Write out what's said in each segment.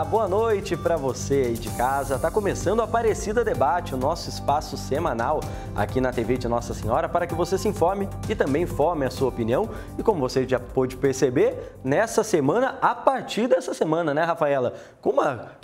Boa noite para você aí de casa. Tá começando o Aparecida Debate, o nosso espaço semanal aqui na TV de Nossa Senhora para que você se informe e também forme a sua opinião. E como você já pôde perceber, nessa semana, a partir dessa semana, né, Rafaela, com uma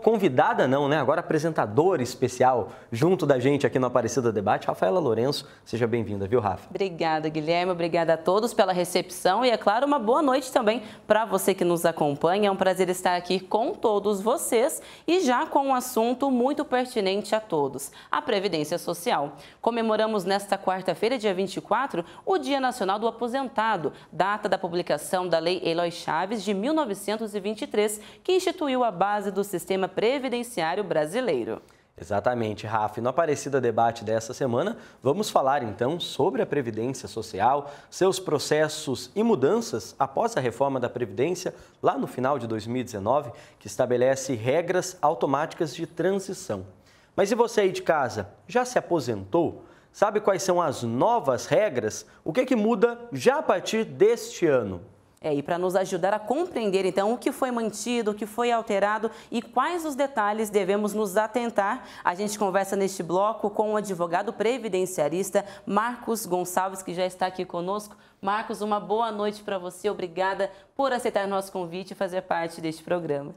convidada não, né? Agora apresentadora especial junto da gente aqui no Aparecida Debate, Rafaela Lourenço. Seja bem-vinda, viu, Rafa? Obrigada, Guilherme. Obrigada a todos pela recepção e, é claro, uma boa noite também para você que nos acompanha. É um prazer estar aqui com todos vocês e já com um assunto muito pertinente a todos, a Previdência Social. Comemoramos nesta quarta-feira, dia 24, o Dia Nacional do Aposentado, data da publicação da Lei Eloy Chaves de 1923, que instituiu a base do sistema previdenciário brasileiro. Exatamente, Rafa. E no Aparecida Debate dessa semana, vamos falar então sobre a Previdência Social, seus processos e mudanças após a reforma da Previdência, lá no final de 2019, que estabelece regras automáticas de transição. Mas e você aí de casa, já se aposentou? Sabe quais são as novas regras? O que muda já a partir deste ano? E para nos ajudar a compreender, então, o que foi mantido, o que foi alterado e quais os detalhes devemos nos atentar, a gente conversa neste bloco com o advogado previdenciarista Marcos Gonçalves, que já está aqui conosco. Marcos, uma boa noite para você. Obrigada por aceitar nosso convite e fazer parte deste programa.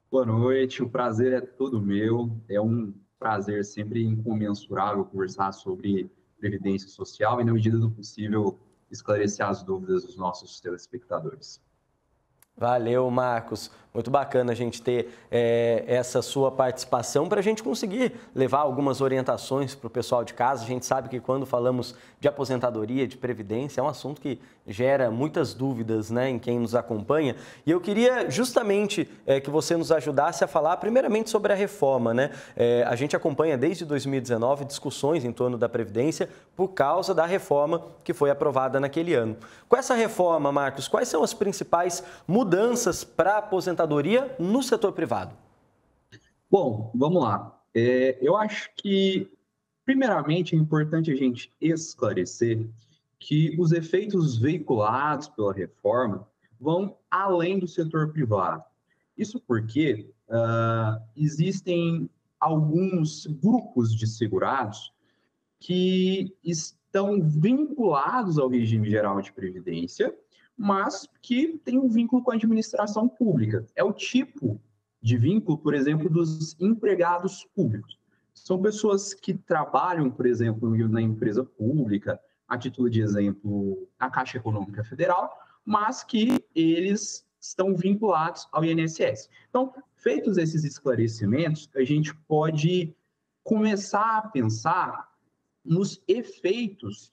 Boa noite, o prazer é todo meu. É um prazer sempre incomensurável conversar sobre previdência social e, na medida do possível, esclarecer as dúvidas dos nossos telespectadores. Valeu, Marcos. Muito bacana a gente ter essa sua participação para a gente conseguir levar algumas orientações para o pessoal de casa. A gente sabe que quando falamos de aposentadoria, de previdência, é um assunto que gera muitas dúvidas, né, em quem nos acompanha. E eu queria justamente que você nos ajudasse a falar primeiramente sobre a reforma, né? A gente acompanha desde 2019 discussões em torno da previdência por causa da reforma que foi aprovada naquele ano. Com essa reforma, Marcos, quais são as principais mudanças para a aposentadoria no setor privado? Bom, vamos lá. Eu acho que, primeiramente, é importante a gente esclarecer que os efeitos veiculados pela reforma vão além do setor privado. Isso porque existem alguns grupos de segurados que estão vinculados ao regime geral de previdência, mas que tem um vínculo com a administração pública. É o tipo de vínculo, por exemplo, dos empregados públicos. São pessoas que trabalham, por exemplo, na empresa pública, a título de exemplo, a Caixa Econômica Federal, mas que eles estão vinculados ao INSS. Então, feitos esses esclarecimentos, a gente pode começar a pensar nos efeitos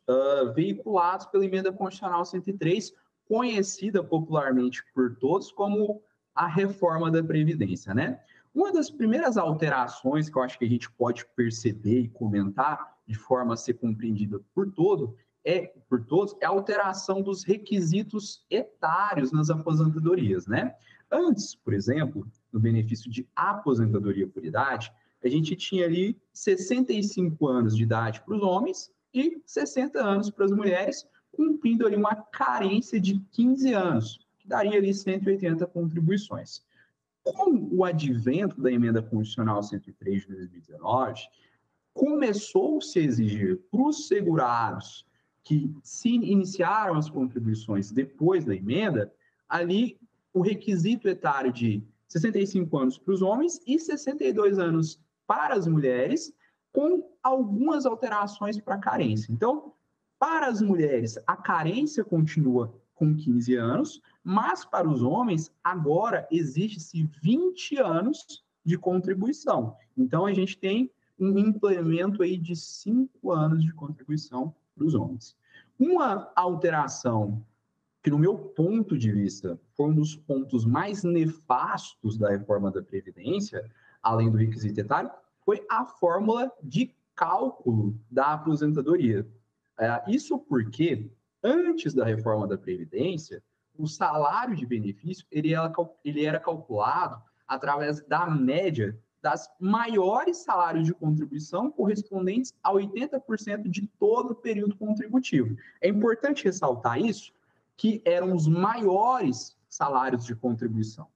veiculados pela Emenda Constitucional 103, conhecida popularmente por todos como a reforma da Previdência, né? Uma das primeiras alterações que eu acho que a gente pode perceber e comentar de forma a ser compreendida por todos é a alteração dos requisitos etários nas aposentadorias, né? Antes, por exemplo, no benefício de aposentadoria por idade, a gente tinha ali 65 anos de idade para os homens e 60 anos para as mulheres, cumprindo ali uma carência de 15 anos, que daria ali 180 contribuições. Com o advento da Emenda Constitucional 103 de 2019, começou-se a exigir para os segurados que se iniciaram as contribuições depois da emenda, ali o requisito etário de 65 anos para os homens e 62 anos para as mulheres, com algumas alterações para a carência. Então, para as mulheres, a carência continua com 15 anos, mas para os homens, agora existe-se 20 anos de contribuição. Então, a gente tem um implemento aí de 5 anos de contribuição para os homens. Uma alteração que, no meu ponto de vista, foi um dos pontos mais nefastos da reforma da Previdência, além do requisito etário, foi a fórmula de cálculo da aposentadoria. Isso porque, antes da reforma da Previdência, o salário de benefício ele era calculado através da média das maiores salários de contribuição correspondentes a 80% de todo o período contributivo. É importante ressaltar isso, que eram os maiores salários de contribuição.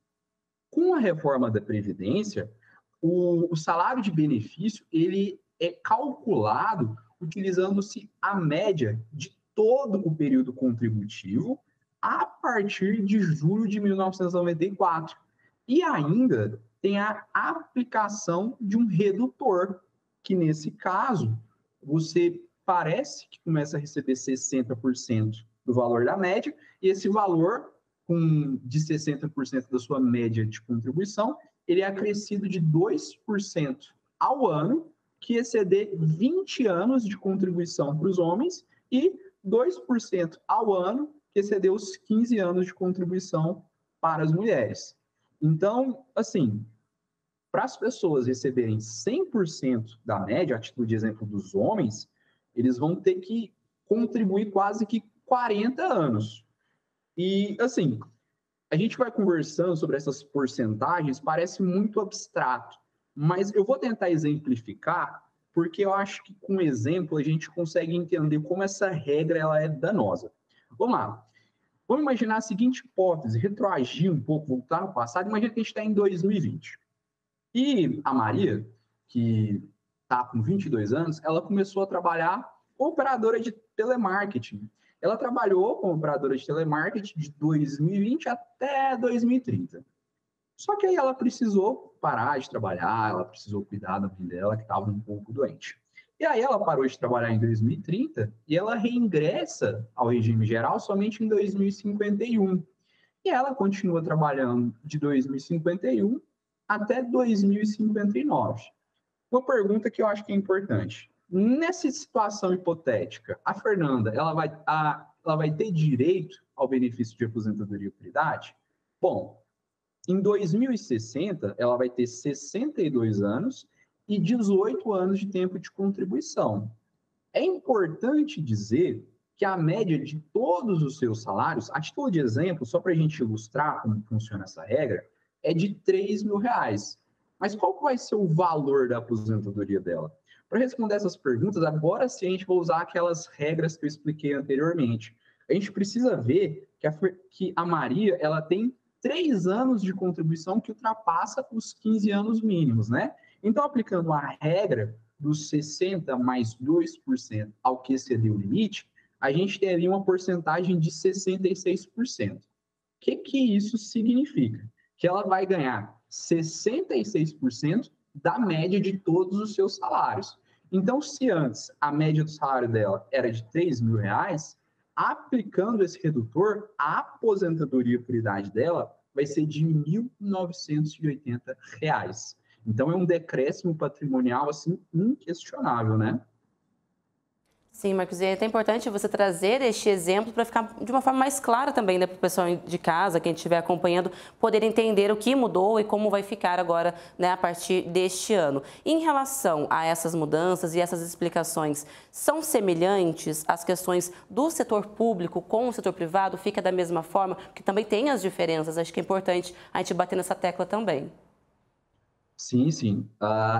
Com a reforma da Previdência, o salário de benefício ele é calculado utilizando-se a média de todo o período contributivo a partir de julho de 1994. E ainda tem a aplicação de um redutor, que nesse caso, você parece que começa a receber 60% do valor da média, e esse valor, de 60% da sua média de contribuição, ele é acrescido de 2% ao ano, que exceder 20 anos de contribuição para os homens, e 2% ao ano, que exceder os 15 anos de contribuição para as mulheres. Então, assim, para as pessoas receberem 100% da média, a título de exemplo dos homens, eles vão ter que contribuir quase que 40 anos. E, assim, a gente vai conversando sobre essas porcentagens, parece muito abstrato, mas eu vou tentar exemplificar, porque eu acho que com exemplo a gente consegue entender como essa regra ela é danosa. Vamos lá. Vamos imaginar a seguinte hipótese, retroagir um pouco, voltar no passado. Imagina que a gente está em 2020. E a Maria, que está com 22 anos, ela começou a trabalhar como operadora de telemarketing. Ela trabalhou como operadora de telemarketing de 2020 até 2030. Só que aí ela precisou parar de trabalhar, ela precisou cuidar da mãe dela, que estava um pouco doente. E aí ela parou de trabalhar em 2030 e ela reingressa ao regime geral somente em 2051. E ela continua trabalhando de 2051 até 2059. Uma pergunta que eu acho que é importante. Nessa situação hipotética, a Fernanda ela vai ter direito ao benefício de aposentadoria por idade? Bom, em 2060, ela vai ter 62 anos e 18 anos de tempo de contribuição. É importante dizer que a média de todos os seus salários, a título de exemplo, só para a gente ilustrar como funciona essa regra, é de R$3.000. Mas qual que vai ser o valor da aposentadoria dela? Para responder essas perguntas, agora sim a gente vai usar aquelas regras que eu expliquei anteriormente. A gente precisa ver que a Maria ela tem 3 anos de contribuição que ultrapassa os 15 anos mínimos, né? Então, aplicando a regra dos 60 mais 2% ao que exceder o limite, a gente teria uma porcentagem de 66%. O que isso significa? Que ela vai ganhar 66% da média de todos os seus salários. Então, se antes a média do salário dela era de R$3.000, aplicando esse redutor, a aposentadoria por idade dela vai ser de R$1.980. Então, é um decréscimo patrimonial, assim, inquestionável, né? Sim, Marcos, e é até importante você trazer este exemplo para ficar de uma forma mais clara também, né, para o pessoal de casa, quem estiver acompanhando, poder entender o que mudou e como vai ficar agora, né, a partir deste ano. Em relação a essas mudanças e essas explicações, são semelhantes às questões do setor público com o setor privado? Fica da mesma forma? Porque também tem as diferenças, acho que é importante a gente bater nessa tecla também. Sim, sim.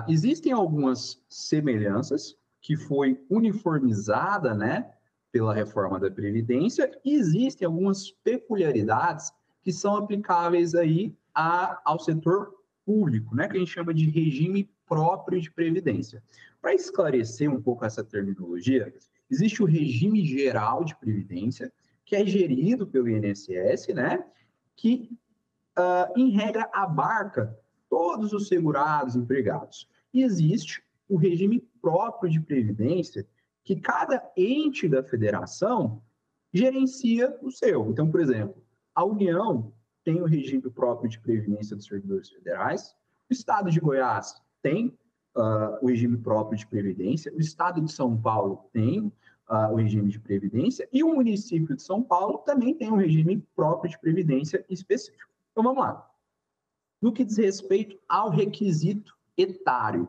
Existem algumas semelhanças que foi uniformizada, né, pela reforma da Previdência, e existem algumas peculiaridades que são aplicáveis aí ao setor público, né, que a gente chama de regime próprio de Previdência. Para esclarecer um pouco essa terminologia, existe o regime geral de Previdência, que é gerido pelo INSS, né, que, em regra, abarca todos os segurados empregados. E existe o regime próprio de previdência, que cada ente da federação gerencia o seu. Então, por exemplo, a União tem o regime próprio de previdência dos servidores federais, o Estado de Goiás tem o regime próprio de previdência, o Estado de São Paulo tem o regime de previdência e o município de São Paulo também tem um regime próprio de previdência específico. Então, vamos lá. No que diz respeito ao requisito etário,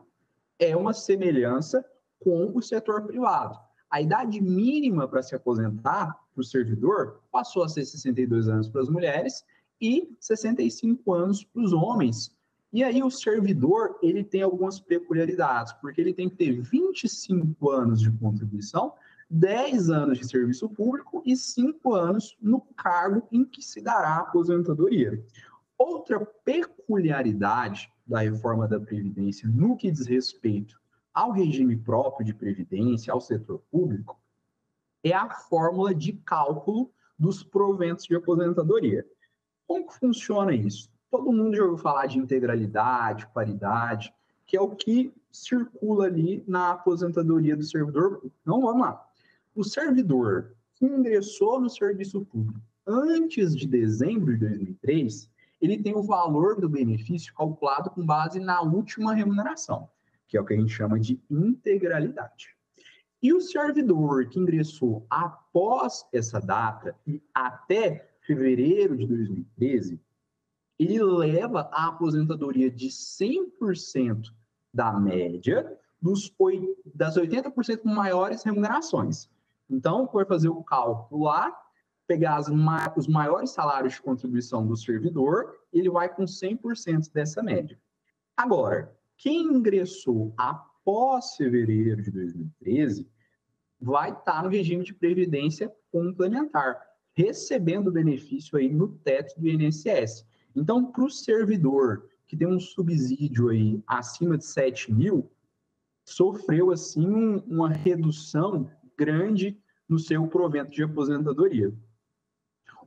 é uma semelhança com o setor privado. A idade mínima para se aposentar para o servidor passou a ser 62 anos para as mulheres e 65 anos para os homens. E aí o servidor ele tem algumas peculiaridades, porque ele tem que ter 25 anos de contribuição, 10 anos de serviço público e 5 anos no cargo em que se dará a aposentadoria. Outra peculiaridade da reforma da Previdência no que diz respeito ao regime próprio de Previdência, ao setor público, é a fórmula de cálculo dos proventos de aposentadoria. Como que funciona isso? Todo mundo já ouviu falar de integralidade, paridade, que é o que circula ali na aposentadoria do servidor. Então, vamos lá. O servidor que ingressou no serviço público antes de dezembro de 2003, ele tem o valor do benefício calculado com base na última remuneração, que é o que a gente chama de integralidade. E o servidor que ingressou após essa data e até fevereiro de 2013, ele leva a aposentadoria de 100% da média das 80% maiores remunerações. Então, vai fazer o cálculo lá, pegar os maiores salários de contribuição do servidor, ele vai com 100% dessa média. Agora, quem ingressou após fevereiro de 2013 vai estar no regime de previdência complementar, recebendo benefício aí no teto do INSS. Então, para o servidor que tem um subsídio aí acima de 7 mil, sofreu assim uma redução grande no seu provento de aposentadoria.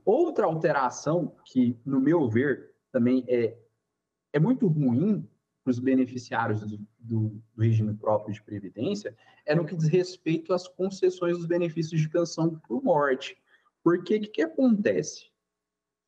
Outra alteração que, no meu ver, também é muito ruim para os beneficiários do regime próprio de previdência é no que diz respeito às concessões dos benefícios de pensão por morte. Porque o que acontece?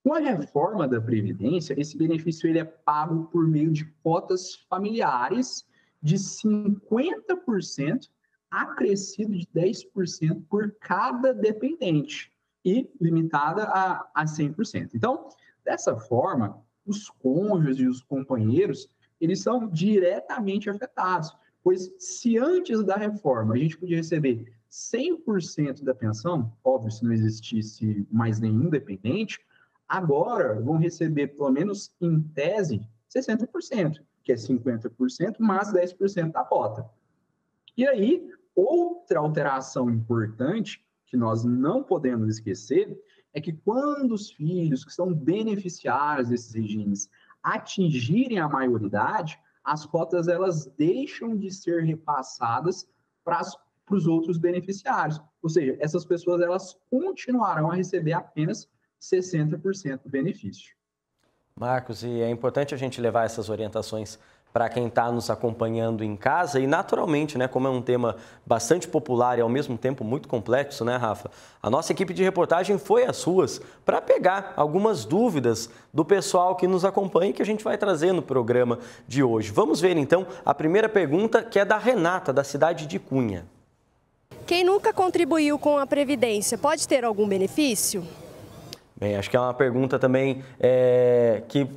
Com a reforma da Previdência, esse benefício ele é pago por meio de cotas familiares de 50%, acrescido de 10% por cada dependente e limitada a 100%. Então, dessa forma, os cônjuges e os companheiros, eles são diretamente afetados, pois se antes da reforma a gente podia receber 100% da pensão, óbvio, se não existisse mais nenhum dependente, agora vão receber, pelo menos em tese, 60%, que é 50% mais 10% da cota. E aí, outra alteração importante que nós não podemos esquecer é que quando os filhos que são beneficiários desses regimes atingirem a maioridade, as cotas elas deixam de ser repassadas para os outros beneficiários. Ou seja, essas pessoas elas continuarão a receber apenas 60% do benefício. Marcos, e é importante a gente levar essas orientações para quem está nos acompanhando em casa e naturalmente, né, como é um tema bastante popular e ao mesmo tempo muito complexo, né, Rafa? A nossa equipe de reportagem foi às ruas para pegar algumas dúvidas do pessoal que nos acompanha e que a gente vai trazer no programa de hoje. Vamos ver então a primeira pergunta, que é da Renata, da cidade de Cunha. Quem nunca contribuiu com a Previdência pode ter algum benefício? Bem, acho que é uma pergunta também que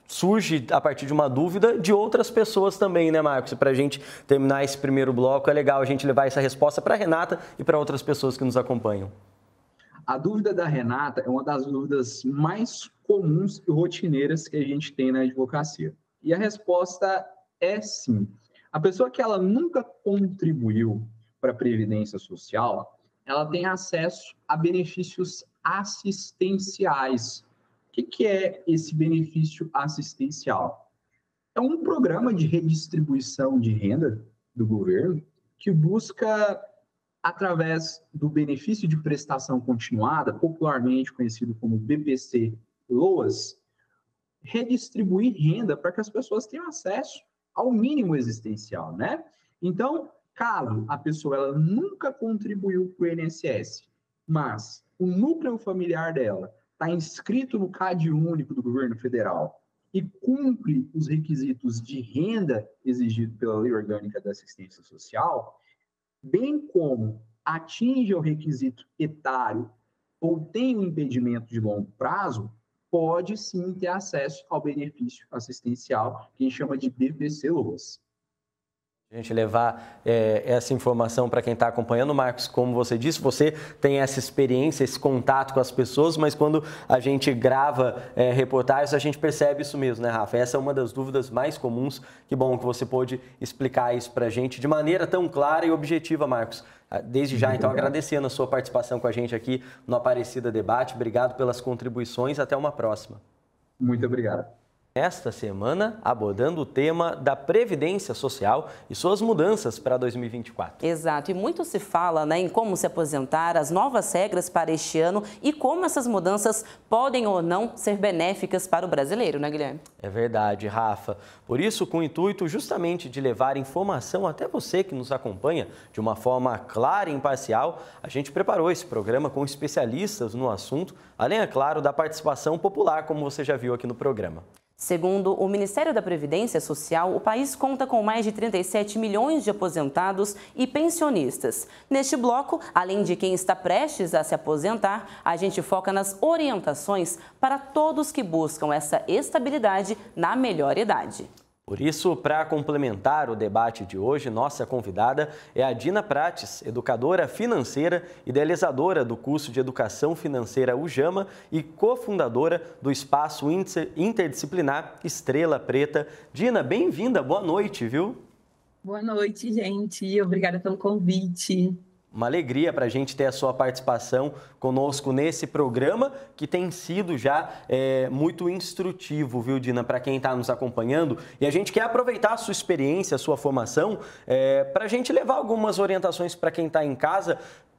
surge a partir de uma dúvida de outras pessoas também, né, Marcos? Para a gente terminar esse primeiro bloco, é legal a gente levar essa resposta para a Renata e para outras pessoas que nos acompanham. A dúvida da Renata é uma das dúvidas mais comuns e rotineiras que a gente tem na advocacia. E a resposta é sim. A pessoa que ela nunca contribuiu para a Previdência Social, ela tem acesso a benefícios assistenciais. O que é esse benefício assistencial? É um programa de redistribuição de renda do governo que busca, através do benefício de prestação continuada, popularmente conhecido como BPC-LOAS, redistribuir renda para que as pessoas tenham acesso ao mínimo existencial, né? Então, caso a pessoa ela nunca contribuiu para o INSS, mas o núcleo familiar dela está inscrito no CAD único do governo federal e cumpre os requisitos de renda exigidos pela Lei Orgânica da Assistência Social, bem como atinge o requisito etário ou tem um impedimento de longo prazo, pode sim ter acesso ao benefício assistencial, que a gente chama de BPC-LOAS. A gente levar essa informação para quem está acompanhando, Marcos, como você disse, você tem essa experiência, esse contato com as pessoas, mas quando a gente grava reportagens, a gente percebe isso mesmo, né, Rafa? Essa é uma das dúvidas mais comuns. Que bom que você pôde explicar isso para a gente de maneira tão clara e objetiva, Marcos. Desde já, então, agradecendo a sua participação com a gente aqui no Aparecida Debate. Obrigado pelas contribuições. Até uma próxima. Muito obrigado. Esta semana, abordando o tema da Previdência Social e suas mudanças para 2024. Exato, e muito se fala, né, em como se aposentar, as novas regras para este ano e como essas mudanças podem ou não ser benéficas para o brasileiro, né, Guilherme? É verdade, Rafa. Por isso, com o intuito justamente de levar informação até você que nos acompanha de uma forma clara e imparcial, a gente preparou esse programa com especialistas no assunto, além, é claro, da participação popular, como você já viu aqui no programa. Segundo o Ministério da Previdência Social, o país conta com mais de 37 milhões de aposentados e pensionistas. Neste bloco, além de quem está prestes a se aposentar, a gente foca nas orientações para todos que buscam essa estabilidade na melhor idade. Por isso, para complementar o debate de hoje, nossa convidada é a Dina Prates, educadora financeira, idealizadora do curso de Educação Financeira UJAMA e cofundadora do espaço interdisciplinar Estrela Preta. Dina, bem-vinda, boa noite, viu? Boa noite, gente. Obrigada pelo convite. Uma alegria para a gente ter a sua participação conosco nesse programa, que tem sido já muito instrutivo, viu, Dina, para quem está nos acompanhando. E a gente quer aproveitar a sua experiência, a sua formação, para a gente levar algumas orientações para quem está em casa.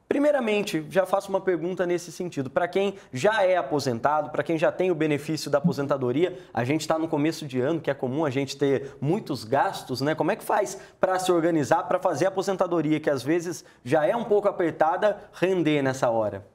Primeiramente, já faço uma pergunta nesse sentido. Para quem já é aposentado, para quem já tem o benefício da aposentadoria, a gente está no começo de ano, que é comum a gente ter muitos gastos, né? Como é que faz para se organizar, para fazer a aposentadoria, que às vezes já é um pouco apertada, render nessa hora?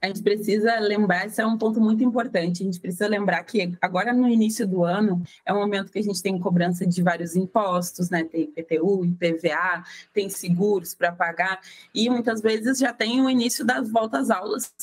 A gente precisa lembrar, esse é um ponto muito importante, a gente precisa lembrar que agora no início do ano é um momento que a gente tem cobrança de vários impostos, né? Tem IPTU, IPVA, tem seguros para pagar e muitas vezes já tem o início das voltas às aulas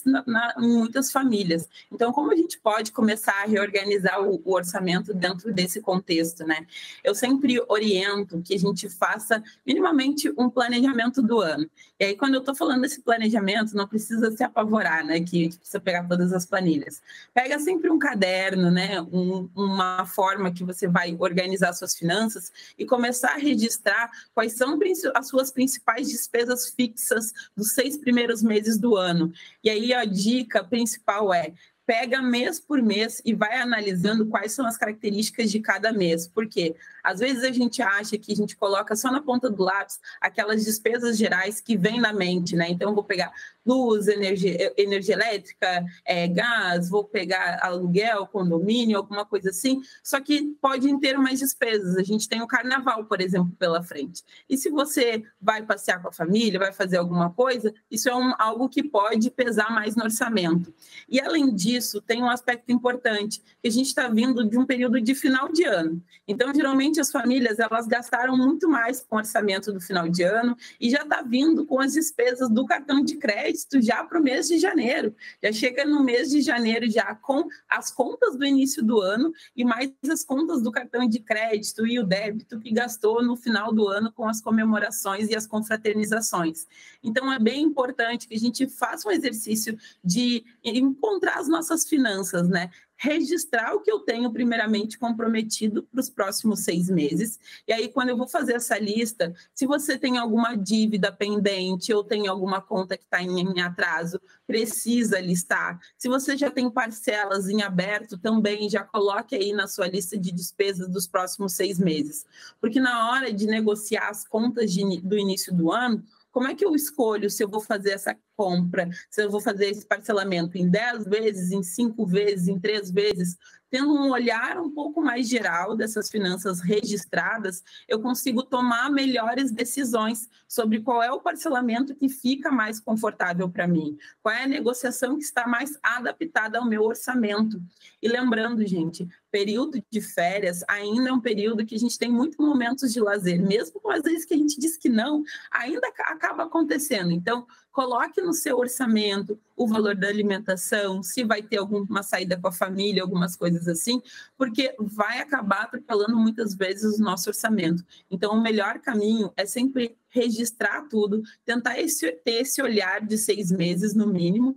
em muitas famílias. Então, como a gente pode começar a reorganizar o orçamento dentro desse contexto, né? Eu sempre oriento que a gente faça minimamente um planejamento do ano. E aí, quando eu estou falando desse planejamento, não precisa se apavorar, né, que a gente precisa pegar todas as planilhas. Pega sempre um caderno, né, uma forma que você vai organizar suas finanças e começar a registrar quais são as suas principais despesas fixas dos 6 primeiros meses do ano. E aí a dica principal é: pega mês por mês e vai analisando quais são as características de cada mês. Por quê? Às vezes a gente acha que a gente coloca só na ponta do lápis aquelas despesas gerais que vêm na mente, né? Então, eu vou pegar luz, energia elétrica, gás, vou pegar aluguel, condomínio, alguma coisa assim. Só que podem ter mais despesas. A gente tem o carnaval, por exemplo, pela frente. E se você vai passear com a família, vai fazer alguma coisa, isso é algo que pode pesar mais no orçamento. E, além disso, tem um aspecto importante, que a gente está vindo de um período de final de ano. Então, geralmente, as famílias elas gastaram muito mais com o orçamento do final de ano e já está vindo com as despesas do cartão de crédito já para o mês de janeiro. Já chega no mês de janeiro já com as contas do início do ano e mais as contas do cartão de crédito e o débito que gastou no final do ano com as comemorações e as confraternizações. Então, é bem importante que a gente faça um exercício de encontrar as nossas finanças, né? Registrar o que eu tenho primeiramente comprometido para os próximos 6 meses. E aí, quando eu vou fazer essa lista, se você tem alguma dívida pendente ou tem alguma conta que está em atraso, precisa listar. Se você já tem parcelas em aberto, também já coloque aí na sua lista de despesas dos próximos 6 meses. Porque na hora de negociar as contas do início do ano, como é que eu escolho se eu vou fazer essa compra, se eu vou fazer esse parcelamento em 10 vezes, em 5 vezes, em 3 vezes? Tendo um olhar um pouco mais geral dessas finanças registradas, eu consigo tomar melhores decisões sobre qual é o parcelamento que fica mais confortável para mim, qual é a negociação que está mais adaptada ao meu orçamento. E lembrando, gente, período de férias ainda é um período que a gente tem muitos momentos de lazer, mesmo com as vezes que a gente diz que não, ainda acaba acontecendo. Então, coloque no seu orçamento o valor da alimentação, se vai ter alguma saída com a família, algumas coisas assim, porque vai acabar atropelando muitas vezes o nosso orçamento. Então, o melhor caminho é sempre registrar tudo, tentar ter esse olhar de 6 meses no mínimo.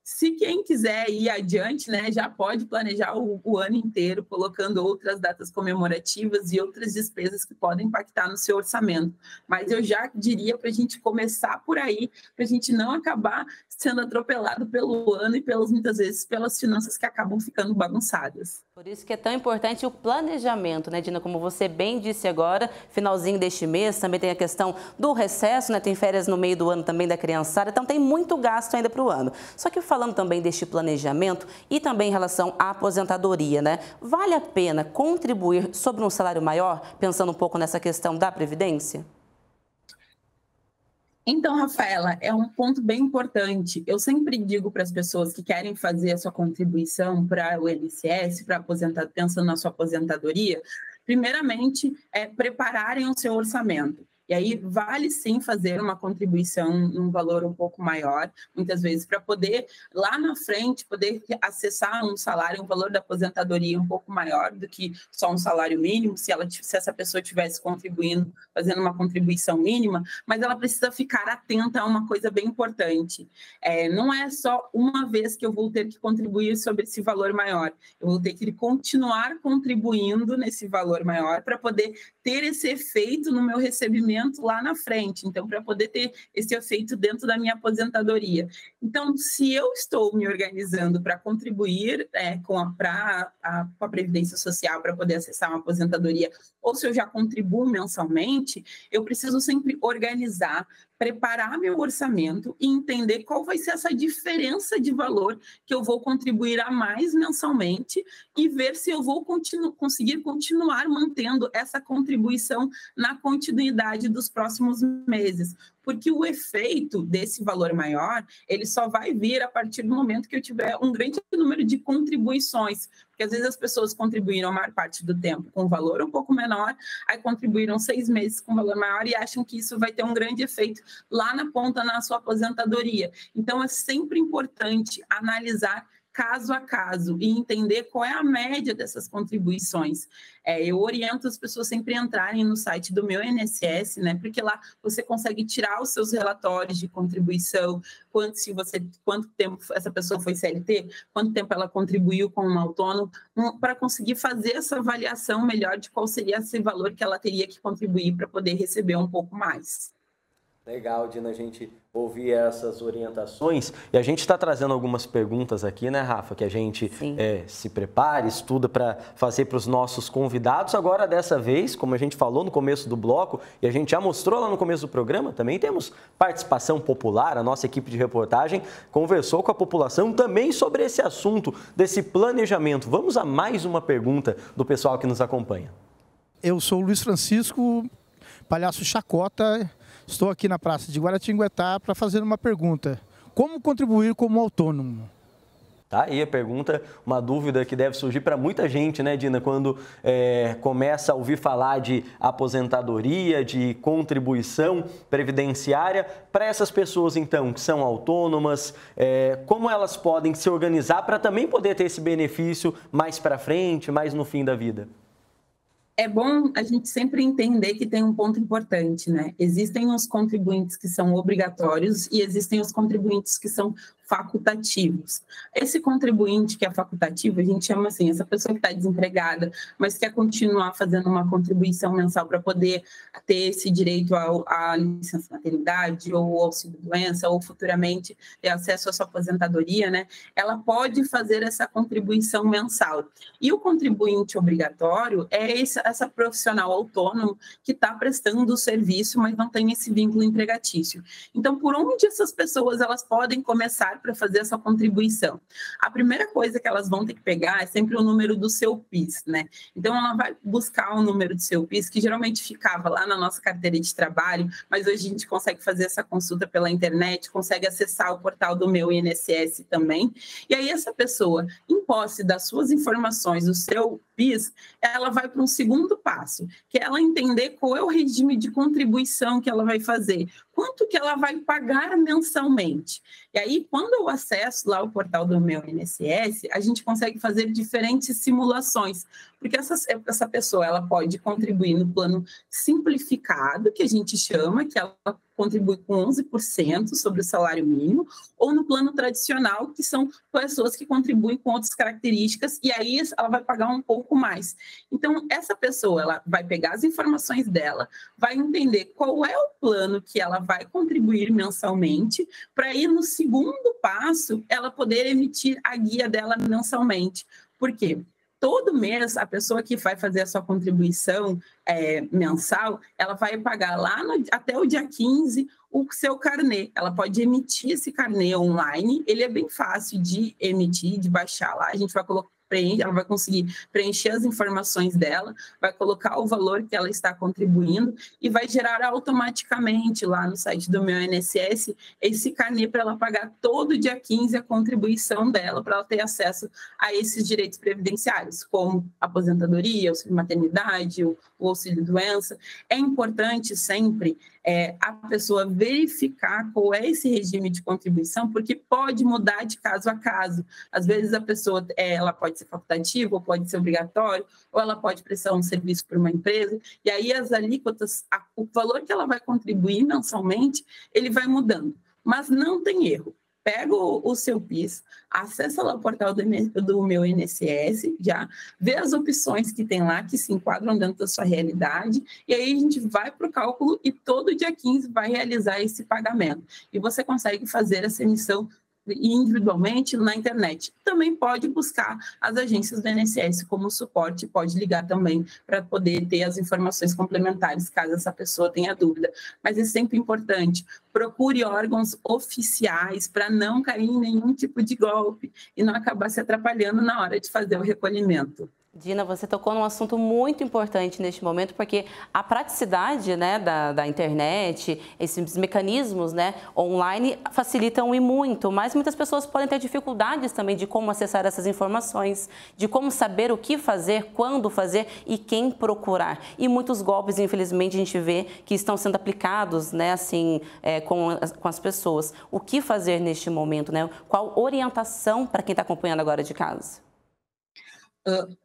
Se quem quiser ir adiante, né, já pode planejar o ano inteiro, colocando outras datas comemorativas e outras despesas que podem impactar no seu orçamento. Mas eu já diria para a gente começar por aí, para a gente não acabar sendo atropelado pelo ano e muitas vezes pelas finanças que acabam ficando bagunçadas. Por isso que é tão importante o planejamento, né, Dina? Como você bem disse agora, finalzinho deste mês, também tem a questão do recesso, né? Tem férias no meio do ano também da criançada, então tem muito gasto ainda para o ano. Só que falando também deste planejamento e também em relação à aposentadoria, né? Vale a pena contribuir sobre um salário maior, pensando um pouco nessa questão da Previdência? Então, Rafaela, é um ponto bem importante. Eu sempre digo para as pessoas que querem fazer a sua contribuição para o INSS, para aposentar, pensando na sua aposentadoria, primeiramente, prepararem o seu orçamento. E aí, vale sim fazer uma contribuição num valor um pouco maior, muitas vezes, para poder, lá na frente, poder acessar um salário, um valor da aposentadoria um pouco maior do que só um salário mínimo, se essa pessoa estivesse contribuindo, fazendo uma contribuição mínima, mas ela precisa ficar atenta a uma coisa bem importante. Não é só uma vez que eu vou ter que contribuir sobre esse valor maior, eu vou ter que continuar contribuindo nesse valor maior para poder ter esse efeito no meu recebimento lá na frente, então, para poder ter esse efeito dentro da minha aposentadoria. Então, se eu estou me organizando para contribuir com a Previdência Social para poder acessar uma aposentadoria, ou se eu já contribuo mensalmente, eu preciso sempre organizar, preparar meu orçamento e entender qual vai ser essa diferença de valor que eu vou contribuir a mais mensalmente e ver se eu vou conseguir continuar mantendo essa contribuição na continuidade dos próximos meses. Porque o efeito desse valor maior, ele só vai vir a partir do momento que eu tiver um grande número de contribuições, porque às vezes as pessoas contribuíram a maior parte do tempo com um valor um pouco menor, aí contribuíram 6 meses com um valor maior e acham que isso vai ter um grande efeito lá na ponta na sua aposentadoria. Então, é sempre importante analisar caso a caso e entender qual é a média dessas contribuições. Eu oriento as pessoas sempre a entrarem no site do meu INSS, né? Porque lá você consegue tirar os seus relatórios de contribuição, quanto tempo essa pessoa foi CLT, quanto tempo ela contribuiu como autônomo, para conseguir fazer essa avaliação melhor de qual seria esse valor que ela teria que contribuir para poder receber um pouco mais. Legal, Dina, a gente ouvir essas orientações. E a gente está trazendo algumas perguntas aqui, né, Rafa, que a gente se prepara, estuda para fazer para os nossos convidados. Agora, dessa vez, como a gente falou no começo do bloco, e a gente já mostrou lá no começo do programa, também temos participação popular. A nossa equipe de reportagem conversou com a população também sobre esse assunto, desse planejamento. Vamos a mais uma pergunta do pessoal que nos acompanha. Eu sou o Luiz Francisco, palhaço Chacota. Estou aqui na Praça de Guaratinguetá para fazer uma pergunta. Como contribuir como autônomo? Tá aí a pergunta, uma dúvida que deve surgir para muita gente, né, Dina, quando começa a ouvir falar de aposentadoria, de contribuição previdenciária. Para essas pessoas, então, que são autônomas, como elas podem se organizar para também poder ter esse benefício mais para frente, mais no fim da vida? É bom a gente sempre entender que tem um ponto importante, né? Existem os contribuintes que são obrigatórios e existem os contribuintes que são facultativos. Esse contribuinte que é facultativo, a gente chama assim, essa pessoa que está desempregada, mas quer continuar fazendo uma contribuição mensal para poder ter esse direito à licença maternidade ou auxílio-doença ou futuramente ter acesso à sua aposentadoria, né? Ela pode fazer essa contribuição mensal. E o contribuinte obrigatório é essa profissional autônomo que está prestando o serviço, mas não tem esse vínculo empregatício. Então, por onde essas pessoas elas podem começar para fazer essa contribuição? A primeira coisa que elas vão ter que pegar é sempre o número do seu PIS, né? Então, ela vai buscar o número do seu PIS, que geralmente ficava lá na nossa carteira de trabalho, mas hoje a gente consegue fazer essa consulta pela internet, consegue acessar o portal do meu INSS também. E aí, essa pessoa, em posse das suas informações, do seu PIS, ela vai para um segundo passo, que é ela entender qual é o regime de contribuição que ela vai fazer, quanto que ela vai pagar mensalmente. E aí, quando eu acesso lá o portal do meu INSS, a gente consegue fazer diferentes simulações, porque essa pessoa ela pode contribuir no plano simplificado, que a gente chama, que ela contribui com 11% sobre o salário mínimo, ou no plano tradicional, que são pessoas que contribuem com outras características, e aí ela vai pagar um pouco mais. Então, essa pessoa ela vai pegar as informações dela, vai entender qual é o plano que ela vai contribuir mensalmente, para ir no segundo passo, ela poder emitir a guia dela mensalmente. Por quê? Todo mês, a pessoa que vai fazer a sua contribuição mensal, ela vai pagar lá até o dia 15 o seu carnê. Ela pode emitir esse carnê online, ele é bem fácil de emitir, de baixar lá, a gente vai colocar, ela vai conseguir preencher as informações dela, vai colocar o valor que ela está contribuindo e vai gerar automaticamente lá no site do meu INSS esse carnê para ela pagar todo dia 15 a contribuição dela, para ela ter acesso a esses direitos previdenciários, como aposentadoria, auxílio maternidade, o auxílio doença. É importante sempre a pessoa verificar qual é esse regime de contribuição, porque pode mudar de caso a caso. Às vezes a pessoa ela pode ser facultativo, ou pode ser obrigatório, ou ela pode prestar um serviço para uma empresa, e aí as alíquotas, o valor que ela vai contribuir mensalmente, ele vai mudando. Mas não tem erro. Pega o seu PIS, acessa lá o portal do meu INSS, já vê as opções que tem lá, que se enquadram dentro da sua realidade, e aí a gente vai para o cálculo e todo dia 15 vai realizar esse pagamento. E você consegue fazer essa emissão individualmente na internet. Também pode buscar as agências do INSS como suporte, pode ligar também para poder ter as informações complementares, caso essa pessoa tenha dúvida. Mas é sempre importante, procure órgãos oficiais para não cair em nenhum tipo de golpe e não acabar se atrapalhando na hora de fazer o recolhimento. Dina, você tocou num assunto muito importante neste momento, porque a praticidade, né, da internet, esses mecanismos, né, online facilitam e muito, mas muitas pessoas podem ter dificuldades também de como acessar essas informações, de como saber o que fazer, quando fazer e quem procurar. E muitos golpes, infelizmente, a gente vê que estão sendo aplicados, né, assim, com as pessoas. O que fazer neste momento, né? Qual orientação para quem está acompanhando agora de casa?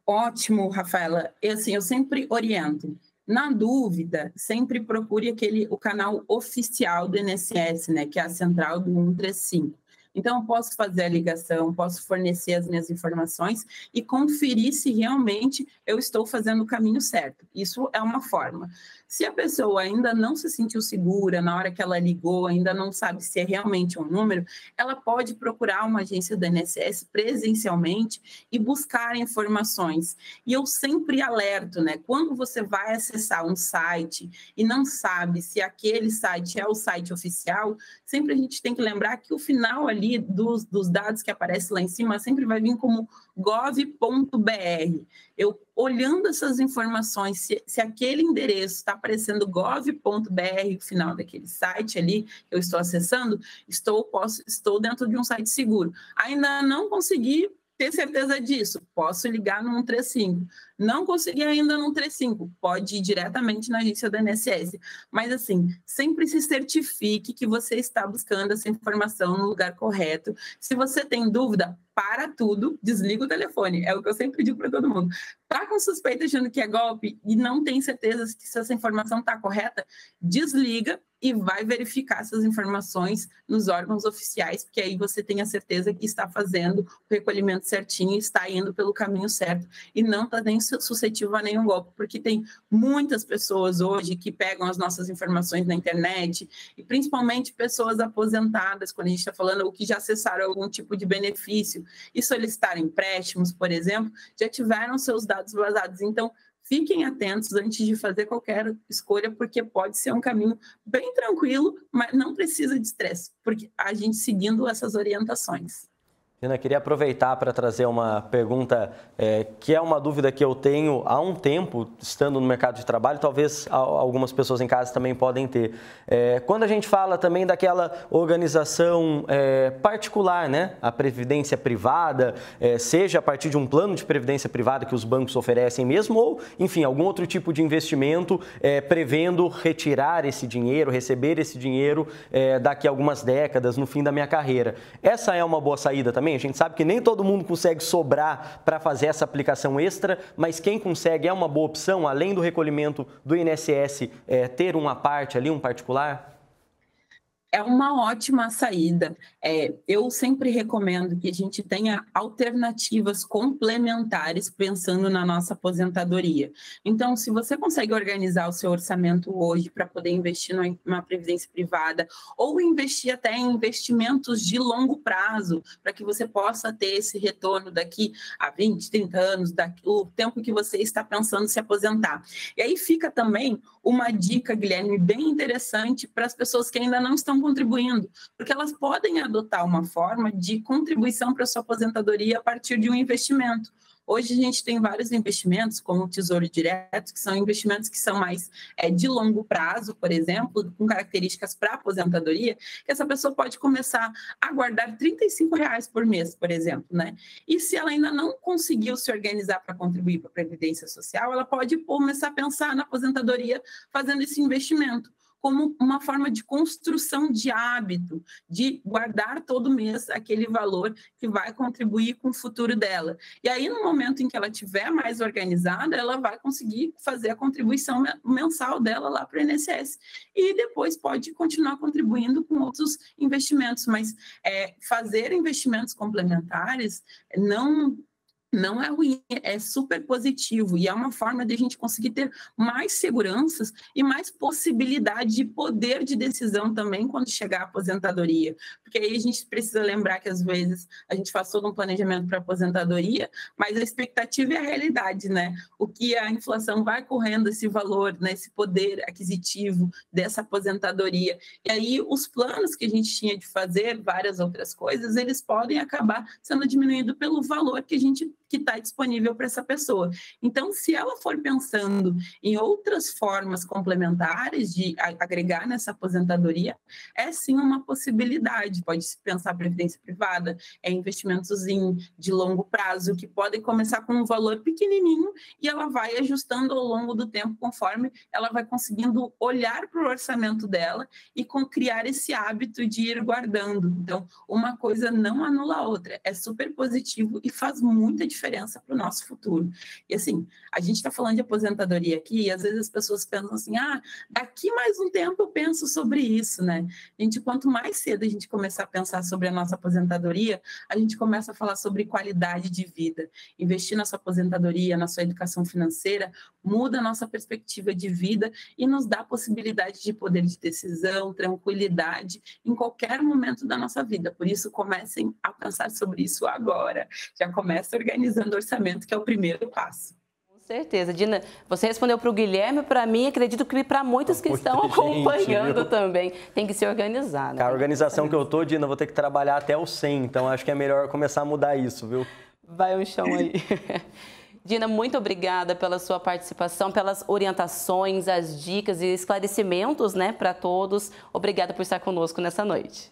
Ótimo, Rafaela. Eu sempre oriento. Na dúvida, sempre procure o canal oficial do INSS, né, que é a central do 135. Então, eu posso fazer a ligação, posso fornecer as minhas informações e conferir se realmente eu estou fazendo o caminho certo. Isso é uma forma. Se a pessoa ainda não se sentiu segura na hora que ela ligou, ainda não sabe se é realmente um número, ela pode procurar uma agência do INSS presencialmente e buscar informações. E eu sempre alerto, né? Quando você vai acessar um site e não sabe se aquele site é o site oficial, sempre a gente tem que lembrar que o final ali dos dados que aparece lá em cima sempre vai vir como gov.br. Eu olhando essas informações, se aquele endereço está aparecendo gov.br, o final daquele site ali que eu estou acessando, estou dentro de um site seguro. Ainda não consegui ter certeza disso, posso ligar no 135. Não consegui ainda no 135, pode ir diretamente na agência do INSS. Mas, assim, sempre se certifique que você está buscando essa informação no lugar correto. Se você tem dúvida, para tudo, desliga o telefone. É o que eu sempre digo para todo mundo. Está com suspeita achando que é golpe e não tem certeza se essa informação está correta, desliga e vai verificar essas informações nos órgãos oficiais, porque aí você tem a certeza que está fazendo o recolhimento certinho, está indo pelo caminho certo e não está nem suscetível a nenhum golpe, porque tem muitas pessoas hoje que pegam as nossas informações na internet e principalmente pessoas aposentadas, quando a gente está falando, ou que já acessaram algum tipo de benefício e solicitaram empréstimos, por exemplo, já tiveram seus dados vazados. Então, fiquem atentos antes de fazer qualquer escolha, porque pode ser um caminho bem tranquilo, mas não precisa de estresse, porque a gente seguindo essas orientações. Dina, queria aproveitar para trazer uma pergunta que é uma dúvida que eu tenho há um tempo, estando no mercado de trabalho, talvez algumas pessoas em casa também podem ter. Quando a gente fala também daquela organização particular, né? A previdência privada, seja a partir de um plano de previdência privada que os bancos oferecem mesmo, ou, enfim, algum outro tipo de investimento prevendo retirar esse dinheiro, receber esse dinheiro daqui a algumas décadas, no fim da minha carreira. Essa é uma boa saída também? A gente sabe que nem todo mundo consegue sobrar para fazer essa aplicação extra, mas quem consegue é uma boa opção, além do recolhimento do INSS, ter uma parte ali, um particular? É uma ótima saída. Eu sempre recomendo que a gente tenha alternativas complementares pensando na nossa aposentadoria. Então, se você consegue organizar o seu orçamento hoje para poder investir numa previdência privada ou investir até em investimentos de longo prazo, para que você possa ter esse retorno daqui a 20, 30 anos, o tempo que você está pensando se aposentar. E aí fica também uma dica, Guilherme, bem interessante para as pessoas que ainda não estão contribuindo, porque elas podem adotar uma forma de contribuição para a sua aposentadoria a partir de um investimento. Hoje a gente tem vários investimentos, como o Tesouro Direto, que são investimentos que são mais de longo prazo, por exemplo, com características para aposentadoria, que essa pessoa pode começar a guardar R$35 por mês, por exemplo, né? E se ela ainda não conseguiu se organizar para contribuir para a Previdência Social, ela pode começar a pensar na aposentadoria fazendo esse investimento, como uma forma de construção de hábito, de guardar todo mês aquele valor que vai contribuir com o futuro dela. E aí, no momento em que ela estiver mais organizada, ela vai conseguir fazer a contribuição mensal dela lá para o INSS. E depois pode continuar contribuindo com outros investimentos, mas fazer investimentos complementares não é ruim, é super positivo e é uma forma de a gente conseguir ter mais seguranças e mais possibilidade de poder de decisão também quando chegar à aposentadoria. Porque aí a gente precisa lembrar que às vezes a gente faz todo um planejamento para a aposentadoria, mas a expectativa é a realidade, né? O que a inflação vai correndo esse valor, né? Esse poder aquisitivo dessa aposentadoria. E aí os planos que a gente tinha de fazer várias outras coisas, eles podem acabar sendo diminuídos pelo valor que está disponível para essa pessoa. Então, se ela for pensando em outras formas complementares de agregar nessa aposentadoria, é sim uma possibilidade. Pode-se pensar previdência privada, investimentos de longo prazo, que podem começar com um valor pequenininho e ela vai ajustando ao longo do tempo, conforme ela vai conseguindo olhar para o orçamento dela e criar esse hábito de ir guardando. Então, uma coisa não anula a outra. É super positivo e faz muita diferença para o nosso futuro. E assim, a gente está falando de aposentadoria aqui e às vezes as pessoas pensam assim, daqui mais um tempo eu penso sobre isso, né? Gente, quanto mais cedo a gente começar a pensar sobre a nossa aposentadoria, a gente começa a falar sobre qualidade de vida. Investir na sua aposentadoria, na sua educação financeira, muda a nossa perspectiva de vida e nos dá a possibilidade de poder de decisão, tranquilidade em qualquer momento da nossa vida. Por isso, comecem a pensar sobre isso agora. Já começa organizando o orçamento, que é o primeiro passo. Com certeza. Dina, você respondeu para o Guilherme, para mim, acredito que para muitos que estão acompanhando também. Tem que se organizar, né? A organização que eu tô, Dina, vou ter que trabalhar até o 100, então acho que é melhor começar a mudar isso, viu? Vai um chão aí. Dina, muito obrigada pela sua participação, pelas orientações, as dicas e esclarecimentos, né, para todos. Obrigada por estar conosco nessa noite.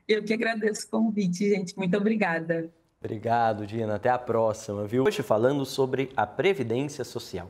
Eu que agradeço o convite, gente. Muito obrigada. Obrigado, Dina. Até a próxima, viu? Hoje falando sobre a Previdência Social.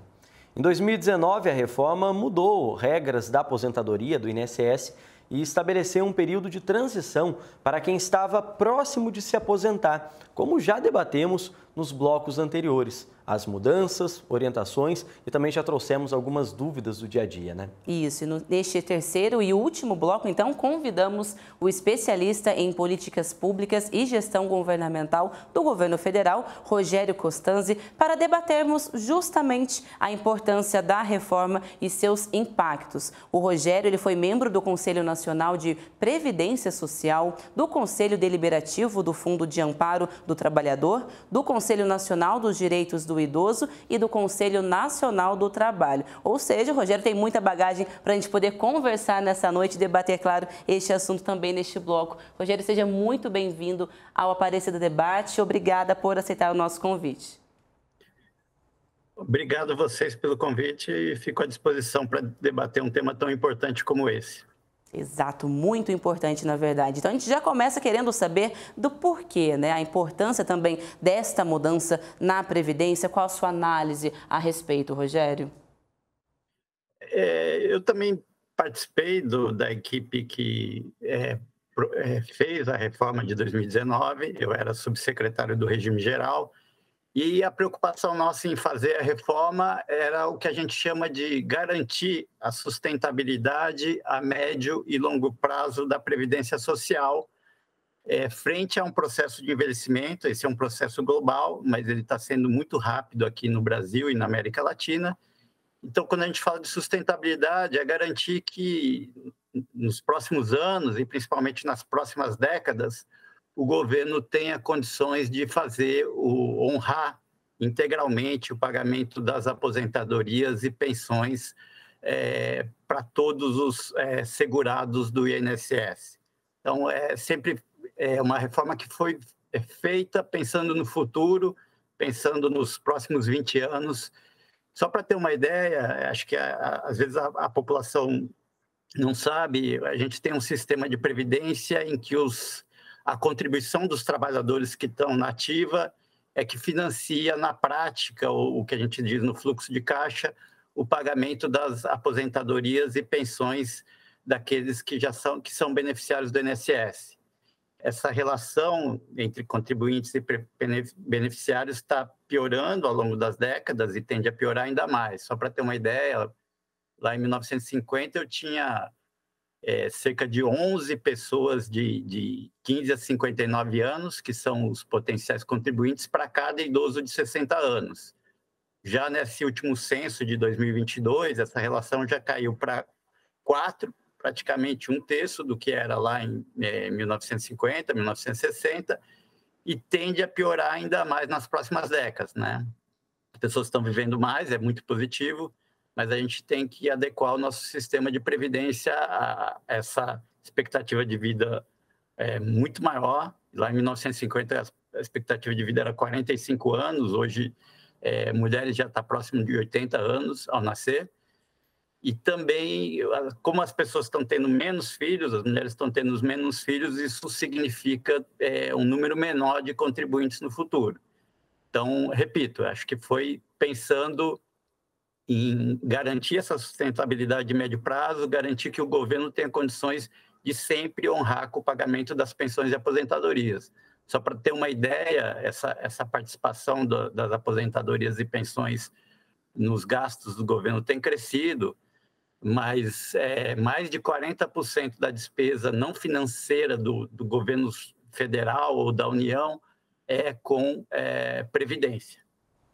Em 2019, a reforma mudou regras da aposentadoria do INSS e estabeleceu um período de transição para quem estava próximo de se aposentar, como já debatemos nos blocos anteriores. As mudanças, orientações e também já trouxemos algumas dúvidas do dia a dia, né? Isso, neste terceiro e último bloco, então, convidamos o especialista em políticas públicas e gestão governamental do governo federal, Rogério Costanzi, para debatermos justamente a importância da reforma e seus impactos. O Rogério, ele foi membro do Conselho Nacional de Previdência Social, do Conselho Deliberativo do Fundo de Amparo do Trabalhador, do Conselho Nacional dos Direitos do do Idoso e do Conselho Nacional do Trabalho. Ou seja, o Rogério tem muita bagagem para a gente poder conversar nessa noite e debater, claro, este assunto também neste bloco. Rogério, seja muito bem-vindo ao Aparecida Debate. Obrigada por aceitar o nosso convite. Obrigado a vocês pelo convite e fico à disposição para debater um tema tão importante como esse. Exato, muito importante, na verdade. Então, a gente já começa querendo saber do porquê, né? A importância também desta mudança na Previdência. Qual a sua análise a respeito, Rogério? Eu também participei da equipe que fez a reforma de 2019. Eu era subsecretário do Regime Geral. E a preocupação nossa em fazer a reforma era o que a gente chama de garantir a sustentabilidade a médio e longo prazo da Previdência Social frente a um processo de envelhecimento. Esse é um processo global, mas ele está sendo muito rápido aqui no Brasil e na América Latina. Então, quando a gente fala de sustentabilidade, é garantir que nos próximos anos e principalmente nas próximas décadas, o governo tenha condições de honrar integralmente o pagamento das aposentadorias e pensões para todos os segurados do INSS. Então, sempre uma reforma que foi feita pensando no futuro, pensando nos próximos 20 anos. Só para ter uma ideia, acho que às vezes a população não sabe, a gente tem um sistema de previdência em que a contribuição dos trabalhadores que estão na ativa é que financia, na prática, o que a gente diz no fluxo de caixa, o pagamento das aposentadorias e pensões daqueles que são beneficiários do INSS. Essa relação entre contribuintes e beneficiários está piorando ao longo das décadas e tende a piorar ainda mais. Só para ter uma ideia, lá em 1950 eu tinha cerca de 11 pessoas de 15 a 59 anos, que são os potenciais contribuintes, para cada idoso de 60 anos. Já nesse último censo de 2022, essa relação já caiu para 4, praticamente 1/3 do que era lá em 1950, 1960, e tende a piorar ainda mais nas próximas décadas, né? As pessoas estão vivendo mais, é muito positivo, mas a gente tem que adequar o nosso sistema de previdência a essa expectativa de vida muito maior. Lá em 1950, a expectativa de vida era 45 anos, hoje mulheres já estão próximo de 80 anos ao nascer. E também, como as pessoas estão tendo menos filhos, as mulheres estão tendo menos filhos, isso significa um número menor de contribuintes no futuro. Então, repito, acho que foi pensando em garantir essa sustentabilidade de médio prazo, garantir que o governo tenha condições de sempre honrar com o pagamento das pensões e aposentadorias. Só para ter uma ideia, essa participação das aposentadorias e pensões nos gastos do governo tem crescido, mas mais de 40% da despesa não financeira do governo federal ou da União é com previdência.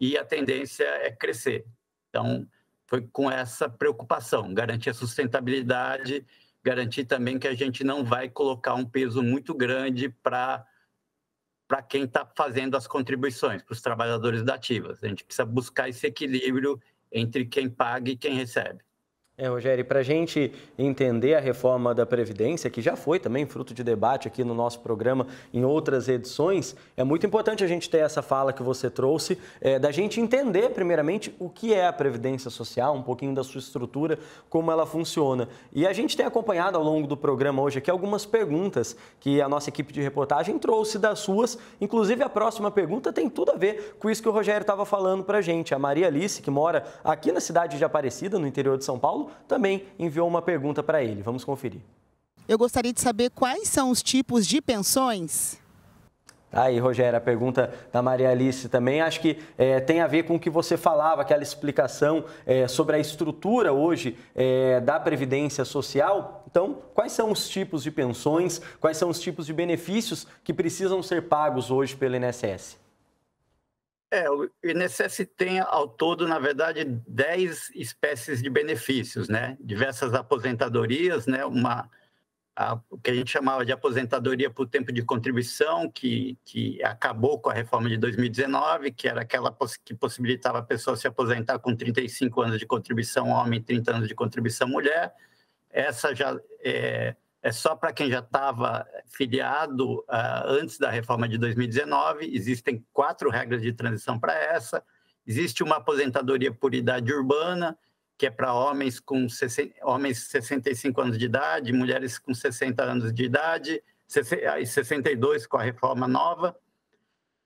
E a tendência é crescer. Então, foi com essa preocupação, garantir a sustentabilidade, garantir também que a gente não vai colocar um peso muito grande para quem está fazendo as contribuições, para os trabalhadores da ativas. A gente precisa buscar esse equilíbrio entre quem paga e quem recebe. Rogério, para a gente entender a reforma da Previdência, que já foi também fruto de debate aqui no nosso programa em outras edições, é muito importante a gente ter essa fala que você trouxe, da gente entender, primeiramente, o que é a Previdência Social, um pouquinho da sua estrutura, como ela funciona. E a gente tem acompanhado ao longo do programa hoje aqui algumas perguntas que a nossa equipe de reportagem trouxe das suas, inclusive a próxima pergunta tem tudo a ver com isso que o Rogério estava falando para a gente. A Maria Alice, que mora aqui na cidade de Aparecida, no interior de São Paulo, também enviou uma pergunta para ele. Vamos conferir. Eu gostaria de saber quais são os tipos de pensões. Aí, Rogério, a pergunta da Maria Alice também, acho que tem a ver com o que você falava, aquela explicação sobre a estrutura hoje da Previdência Social. Então, quais são os tipos de pensões, quais são os tipos de benefícios que precisam ser pagos hoje pelo INSS? O INSS tem, ao todo, na verdade, 10 espécies de benefícios, né? Diversas aposentadorias, né? o que a gente chamava de aposentadoria por tempo de contribuição, que acabou com a reforma de 2019, que era aquela que possibilitava a pessoa se aposentar com 35 anos de contribuição homem, 30 anos de contribuição mulher. Essa já é só para quem já estava filiado antes da reforma de 2019. Existem 4 regras de transição para essa. Existe uma aposentadoria por idade urbana, que é para homens com 65 anos de idade, mulheres com 60 anos de idade, e 62 com a reforma nova,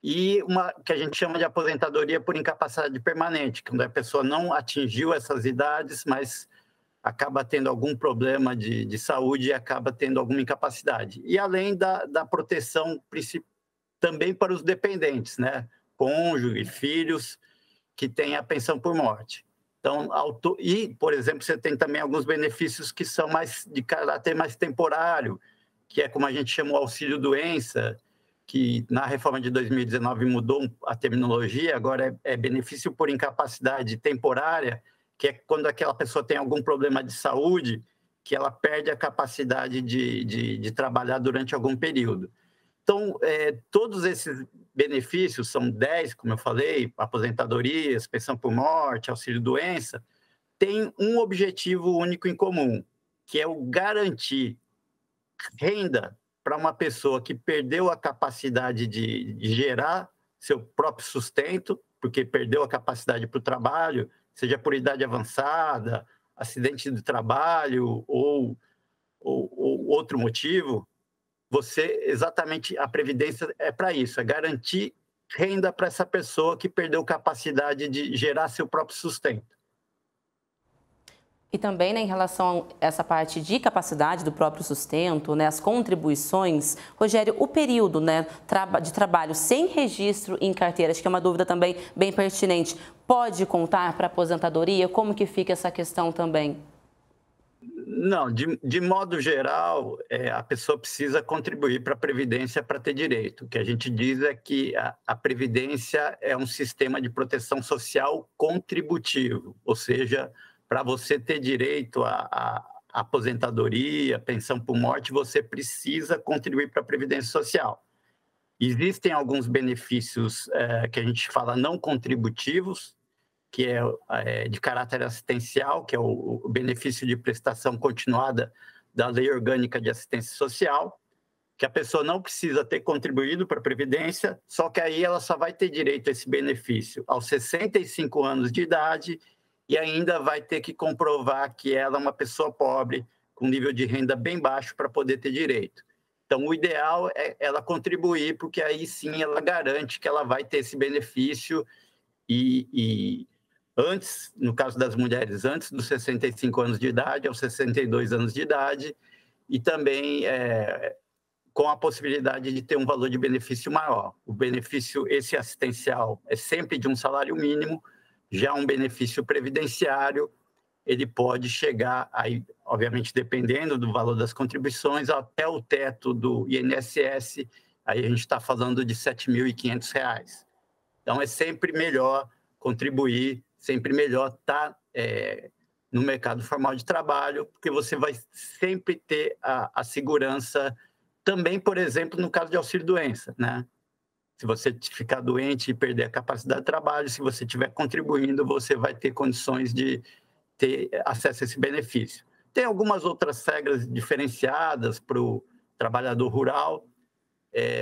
e uma que a gente chama de aposentadoria por incapacidade permanente, quando a pessoa não atingiu essas idades, mas acaba tendo algum problema de saúde e acaba tendo alguma incapacidade. E além da proteção também para os dependentes, né? Cônjuge, filhos, que têm a pensão por morte. Então, por exemplo, você tem também alguns benefícios que são de caráter mais temporário, que é como a gente chama o auxílio-doença, que na reforma de 2019 mudou a terminologia, agora é benefício por incapacidade temporária, que é quando aquela pessoa tem algum problema de saúde, que ela perde a capacidade de trabalhar durante algum período. Então, todos esses benefícios, são 10, como eu falei, aposentadorias, pensão por morte, auxílio-doença, têm um objetivo único em comum, que é o garantir renda para uma pessoa que perdeu a capacidade de gerar seu próprio sustento, porque perdeu a capacidade para o trabalho, seja por idade avançada, acidente de trabalho ou outro motivo. Exatamente, a Previdência é para isso, é garantir renda para essa pessoa que perdeu capacidade de gerar seu próprio sustento. E também, né, em relação a essa parte de capacidade do próprio sustento, né, as contribuições, Rogério, o período, né, de trabalho sem registro em carteira, acho que é uma dúvida também bem pertinente, pode contar para aposentadoria? Como que fica essa questão também? Não, de modo geral, a pessoa precisa contribuir para a Previdência para ter direito. O que a gente diz é que a Previdência é um sistema de proteção social contributivo, ou seja, para você ter direito à aposentadoria, pensão por morte, você precisa contribuir para a Previdência Social. Existem alguns benefícios que a gente fala não contributivos, que é de caráter assistencial, que é o benefício de prestação continuada da Lei Orgânica de Assistência Social, que a pessoa não precisa ter contribuído para a Previdência, só que aí ela só vai ter direito a esse benefício aos 65 anos de idade e ainda vai ter que comprovar que ela é uma pessoa pobre, com nível de renda bem baixo para poder ter direito. Então, o ideal é ela contribuir, porque aí sim ela garante que ela vai ter esse benefício e antes, no caso das mulheres, antes dos 65 anos de idade, aos 62 anos de idade, e também com a possibilidade de ter um valor de benefício maior. O benefício, esse assistencial, é sempre de um salário mínimo, já um benefício previdenciário, ele pode chegar, aí, obviamente, dependendo do valor das contribuições, até o teto do INSS, aí a gente está falando de R$ 7.500. Então, é sempre melhor contribuir, sempre melhor estar no mercado formal de trabalho, porque você vai sempre ter a segurança, também, por exemplo, no caso de auxílio-doença, né? Se você ficar doente e perder a capacidade de trabalho, se você estiver contribuindo, você vai ter condições de ter acesso a esse benefício. Tem algumas outras regras diferenciadas para o trabalhador rural,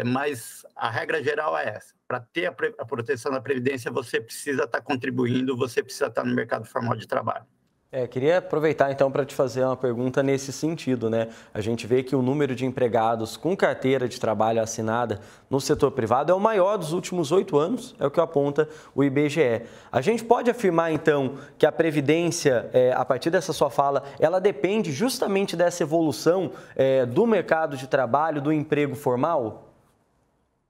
mas a regra geral é essa. Para ter a proteção da Previdência, você precisa estar contribuindo, você precisa estar no mercado formal de trabalho. Queria aproveitar então para te fazer uma pergunta nesse sentido, né? A gente vê que o número de empregados com carteira de trabalho assinada no setor privado é o maior dos últimos 8 anos, é o que aponta o IBGE. A gente pode afirmar então que a Previdência, a partir dessa sua fala, ela depende justamente dessa evolução do mercado de trabalho, do emprego formal?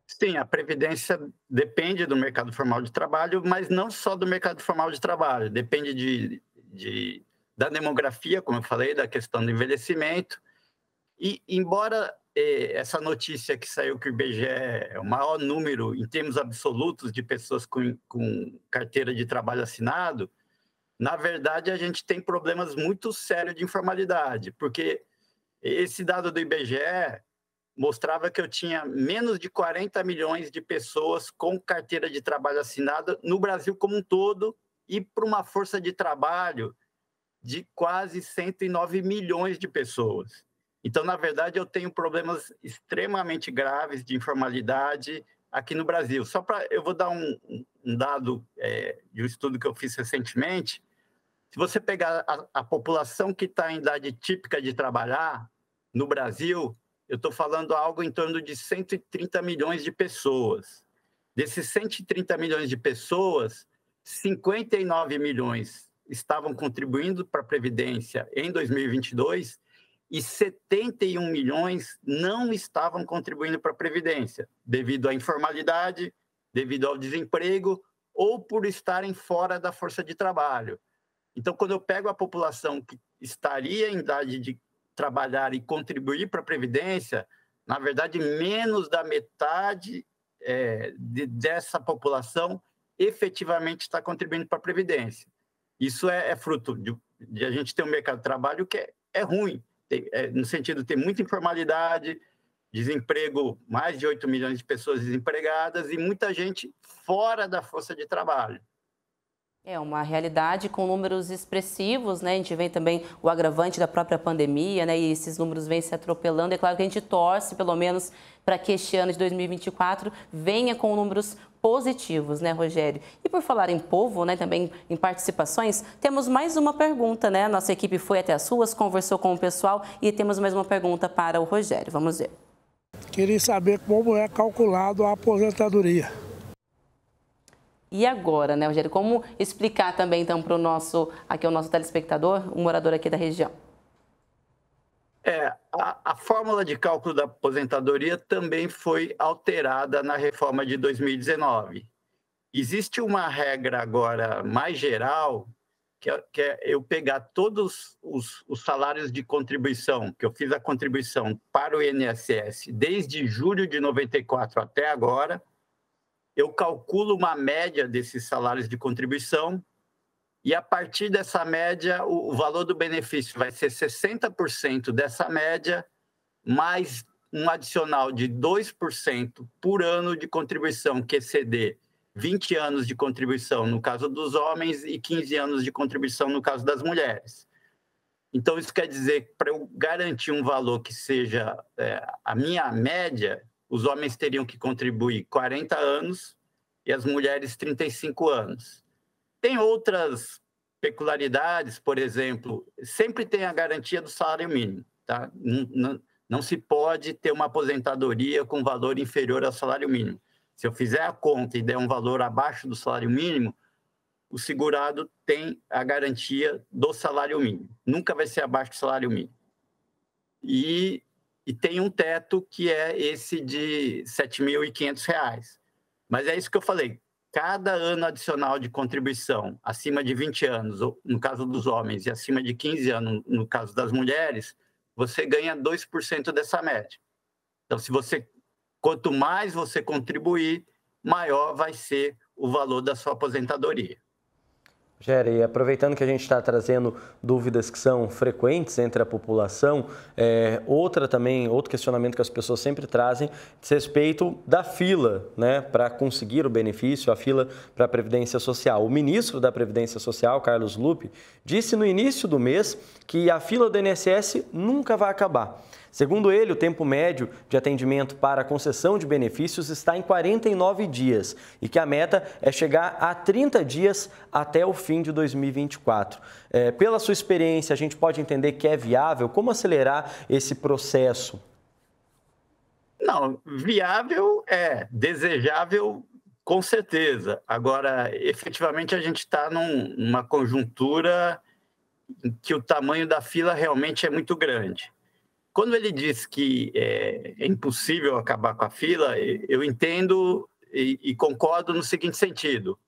Sim, a Previdência depende do mercado formal de trabalho, mas não só do mercado formal de trabalho, depende da demografia, como eu falei, da questão do envelhecimento. E, embora essa notícia que saiu que o IBGE é o maior número, em termos absolutos, de pessoas com carteira de trabalho assinado, na verdade, a gente tem problemas muito sérios de informalidade, porque Esse dado do IBGE mostrava que eu tinha menos de 40 milhões de pessoas com carteira de trabalho assinada no Brasil como um todo e para uma força de trabalho de quase 109 milhões de pessoas. Então, na verdade, eu tenho problemas extremamente graves de informalidade aqui no Brasil. Eu vou dar um dado de um estudo que eu fiz recentemente. Se você pegar a população que está em idade típica de trabalhar no Brasil, eu estou falando algo em torno de 130 milhões de pessoas. Desses 130 milhões de pessoas, 59 milhões estavam contribuindo para a Previdência em 2022 e 71 milhões não estavam contribuindo para a Previdência, devido à informalidade, devido ao desemprego ou por estarem fora da força de trabalho. Então, quando eu pego a população que estaria em idade de trabalhar e contribuir para a Previdência, na verdade, menos da metade dessa população efetivamente está contribuindo para a Previdência. Isso é fruto de a gente ter um mercado de trabalho que é ruim, no sentido de ter muita informalidade, desemprego, mais de 8 milhões de pessoas desempregadas e muita gente fora da força de trabalho. É uma realidade com números expressivos, né? A gente vê também o agravante da própria pandemia, né? E esses números vêm se atropelando. É claro que a gente torce, pelo menos, para que este ano de 2024 venha com números positivos, né, Rogério? E por falar em povo, né, também em participações, temos mais uma pergunta, né? Nossa equipe foi até as ruas, conversou com o pessoal e temos mais uma pergunta para o Rogério. Vamos ver. Queria saber como é calculado a aposentadoria. E agora, né, Rogério, como explicar também, então, para o nosso telespectador, um morador aqui da região? A fórmula de cálculo da aposentadoria também foi alterada na reforma de 2019. Existe uma regra agora mais geral, que é eu pegar todos os salários de contribuição, que eu fiz a contribuição para o INSS desde julho de 94 até agora, eu calculo uma média desses salários de contribuição e, a partir dessa média, o valor do benefício vai ser 60% dessa média, mais um adicional de 2% por ano de contribuição, que exceder 20 anos de contribuição no caso dos homens e 15 anos de contribuição no caso das mulheres. Então, isso quer dizer que, para eu garantir um valor que seja a minha média, os homens teriam que contribuir 40 anos e as mulheres 35 anos. Tem outras peculiaridades, por exemplo, sempre tem a garantia do salário mínimo. Tá? Não se pode ter uma aposentadoria com valor inferior ao salário mínimo. Se eu fizer a conta e der um valor abaixo do salário mínimo, o segurado tem a garantia do salário mínimo. Nunca vai ser abaixo do salário mínimo. E tem um teto que é esse de R$ 7.500. Mas é isso que eu falei. Cada ano adicional de contribuição acima de 20 anos, no caso dos homens, e acima de 15 anos, no caso das mulheres, você ganha 2% dessa média. Então, quanto mais você contribuir, maior vai ser o valor da sua aposentadoria. Rogério, e aproveitando que a gente está trazendo dúvidas que são frequentes entre a população, outro questionamento que as pessoas sempre trazem diz respeito da fila, né, para conseguir o benefício, a fila para a Previdência Social. O ministro da Previdência Social, Carlos Lupe, disse no início do mês que a fila do INSS nunca vai acabar. Segundo ele, o tempo médio de atendimento para a concessão de benefícios está em 49 dias e que a meta é chegar a 30 dias até o fim de 2024. Pela sua experiência, a gente pode entender que é viável? Como acelerar esse processo? Não, viável desejável com certeza. Agora, efetivamente, a gente está numa conjuntura em que o tamanho da fila realmente é muito grande. Quando ele diz que é impossível acabar com a fila, eu entendo e concordo no seguinte sentido.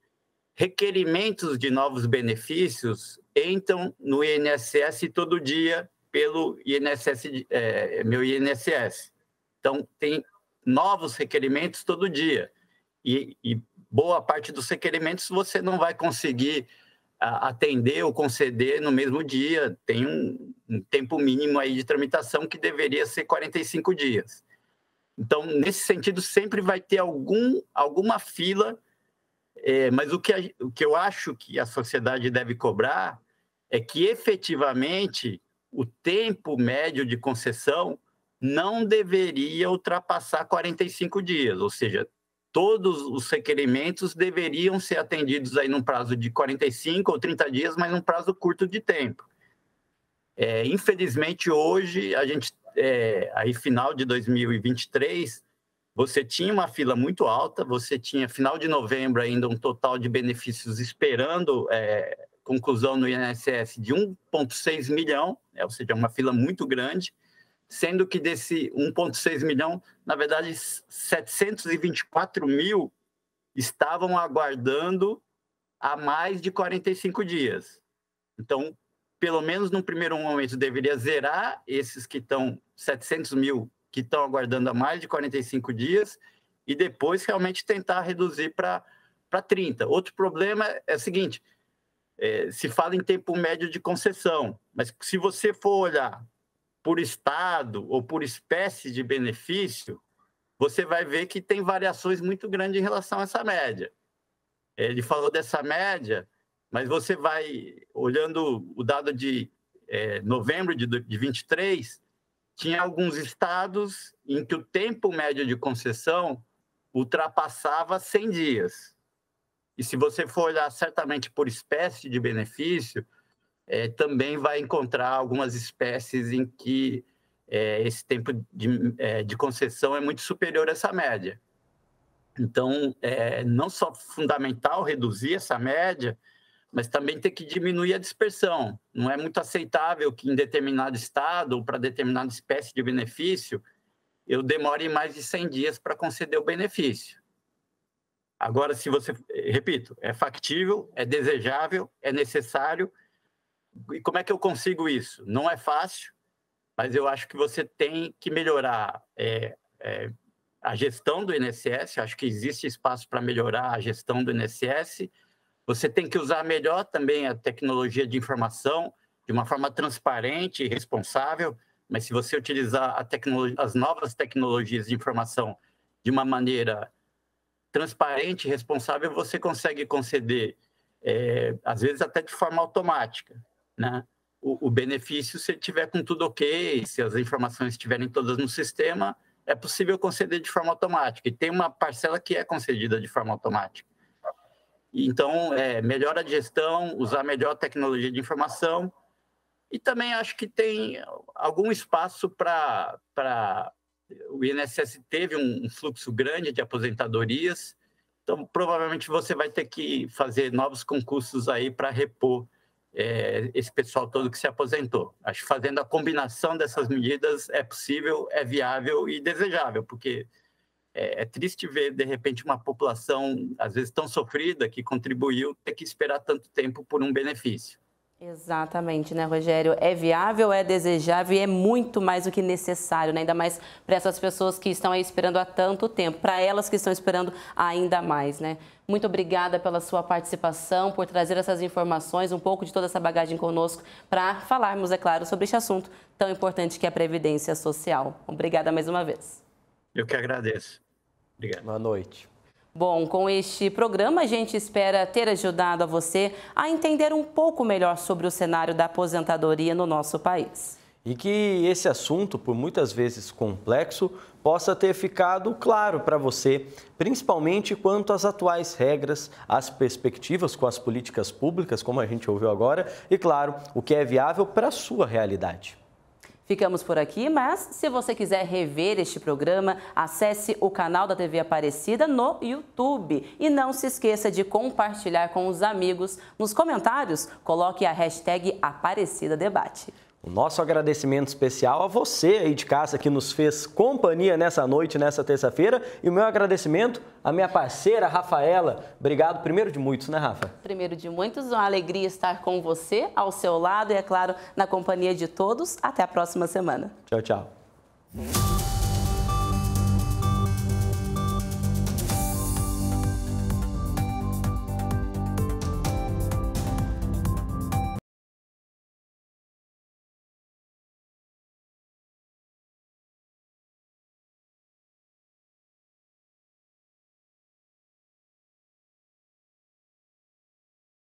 Requerimentos de novos benefícios entram no INSS todo dia pelo meu INSS. Então, tem novos requerimentos todo dia. E boa parte dos requerimentos você não vai conseguir atender ou conceder no mesmo dia. Tem um tempo mínimo aí de tramitação que deveria ser 45 dias. Então, nesse sentido, sempre vai ter alguma fila, mas o que eu acho que a sociedade deve cobrar é que, efetivamente, o tempo médio de concessão não deveria ultrapassar 45 dias, ou seja, todos os requerimentos deveriam ser atendidos aí num prazo de 45 ou 30 dias, mas num prazo curto de tempo. Infelizmente, hoje, a gente, aí final de 2023, você tinha uma fila muito alta, você tinha, final de novembro, ainda um total de benefícios esperando conclusão no INSS de 1,6 milhão, ou seja, uma fila muito grande, sendo que desse 1,6 milhão, na verdade, 724 mil estavam aguardando há mais de 45 dias. Então, pelo menos no primeiro momento, deveria zerar esses que estão, 700 mil que estão aguardando há mais de 45 dias, e depois realmente tentar reduzir para 30. Outro problema é o seguinte, se fala em tempo médio de concessão, mas se você for olhar por estado ou por espécie de benefício, você vai ver que tem variações muito grandes em relação a essa média. Ele falou dessa média, mas você vai, olhando o dado de novembro de 23, tinha alguns estados em que o tempo médio de concessão ultrapassava 100 dias. E se você for olhar certamente por espécie de benefício, também vai encontrar algumas espécies em que esse tempo de concessão é muito superior a essa média. Então, não só fundamental reduzir essa média, mas também tem que diminuir a dispersão. Não é muito aceitável que em determinado estado ou para determinada espécie de benefício eu demore mais de 100 dias para conceder o benefício. Agora, se você, repito, é factível, é desejável, é necessário. E como é que eu consigo isso? Não é fácil, mas eu acho que você tem que melhorar a gestão do INSS. Acho que existe espaço para melhorar a gestão do INSS. Você tem que usar melhor também a tecnologia de informação de uma forma transparente e responsável, mas se você utilizar as novas tecnologias de informação de uma maneira transparente e responsável, você consegue conceder, às vezes até de forma automática, né? O benefício, se tiver com tudo ok, se as informações estiverem todas no sistema, é possível conceder de forma automática. E tem uma parcela que é concedida de forma automática. Então, melhora a gestão, usar melhor a tecnologia de informação. E também acho que tem algum espaço para... O INSS teve um fluxo grande de aposentadorias, então provavelmente você vai ter que fazer novos concursos aí para repor esse pessoal todo que se aposentou. Acho que fazendo a combinação dessas medidas é possível, é viável e desejável, porque é triste ver, de repente, uma população, às vezes, tão sofrida, que contribuiu, ter que esperar tanto tempo por um benefício. Exatamente, né, Rogério? É viável, é desejável e é muito mais do que necessário, né? Ainda mais para essas pessoas que estão aí esperando há tanto tempo, para elas que estão esperando ainda mais, né? Muito obrigada pela sua participação, por trazer essas informações, um pouco de toda essa bagagem conosco, para falarmos, é claro, sobre este assunto tão importante que é a Previdência Social. Obrigada mais uma vez. Eu que agradeço. Obrigado. Boa noite. Bom, com este programa a gente espera ter ajudado a você a entender um pouco melhor sobre o cenário da aposentadoria no nosso país. E que esse assunto, por muitas vezes complexo, possa ter ficado claro para você, principalmente quanto às atuais regras, as perspectivas com as políticas públicas, como a gente ouviu agora, e, claro, o que é viável para a sua realidade. Ficamos por aqui, mas se você quiser rever este programa, acesse o canal da TV Aparecida no YouTube. E não se esqueça de compartilhar com os amigos. Nos comentários, coloque a hashtag AparecidaDebate. O nosso agradecimento especial a você aí de casa que nos fez companhia nessa noite, nessa terça-feira. E o meu agradecimento à minha parceira, Rafaela. Obrigado, primeiro de muitos, né, Rafa? Primeiro de muitos, uma alegria estar com você, ao seu lado e, é claro, na companhia de todos. Até a próxima semana. Tchau, tchau.